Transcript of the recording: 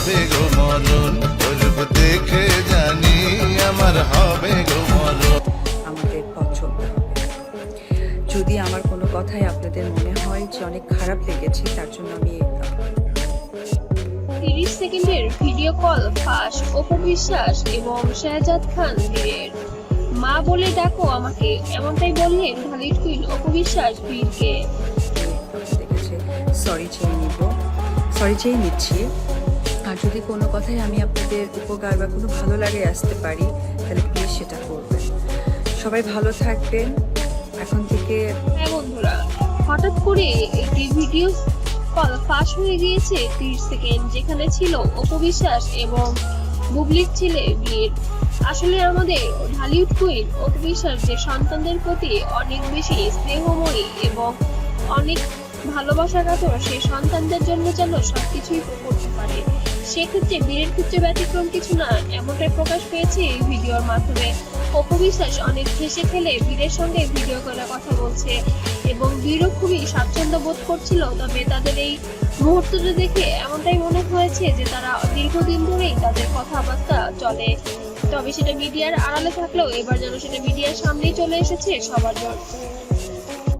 হবে গো মরণ, ওর রূপ দেখে জানি আমার হবে গো মরণ। আমাদের পথ চলতে হবে। যদি আমার কোনো কথাই আপনাদের মনে হয় যে অনেক খারাপ লেগেছে, তার জন্য আমি 30 সেকেন্ডের ভিডিও কল ফাঁস অপু বিশ্বাস এবং শাহজাদ খান বীরের। মা বলে ডাকো আমাকে, এমনটাই বললেন ঢালিউড কুইন অপু বিশ্বাস বীরকে। আপনাদের কাছে সরি চেয়ে নিচ্ছি। আর যদি কোনো কথাই আমি আপনাদের উপকার বা কোনো ভালো লাগে আসতে পারি, তাহলে প্লিজ সেটা করবেন। সবাই ভালো থাকবেন। এখন থেকে হ্যাঁ বন্ধুরা, হঠাৎ করে একটি ভিডিও কল ফাঁস হয়ে গিয়েছে 30 সেকেন্ড, যেখানে ছিল অপু বিশ্বাস এবং বুবলির ছেলে বীর। আসলে আমাদের ঢালিউড কুইন অপু বিশ্বাস যে সন্তানদের প্রতি অনেক বেশি স্নেহময়ী এবং অনেক ভালোবাসা কাতর, সেই সন্তানদের জন্য যেন সবকিছুই করতে পারে। সেক্ষেত্রে বীরের ক্ষেত্রে ব্যতিক্রম কিছু না, এমনটাই প্রকাশ পেয়েছে এই ভিডিওর মাধ্যমে। অপু বিশ্বাস অনেক হেসে খেলে বীরের সঙ্গে ভিডিও কলে কথা বলছে এবং বীরও খুবই স্বাচ্ছন্দ্য বোধ করছিল। তবে তাদের এই মুহূর্তটা দেখে এমনটাই মনে হয়েছে যে তারা দীর্ঘদিন ধরেই তাদের কথাবার্তা চলে, তবে সেটা মিডিয়ার আড়ালে থাকলেও এবার যেন সেটা মিডিয়ার সামনেই চলে এসেছে সবার জন্য।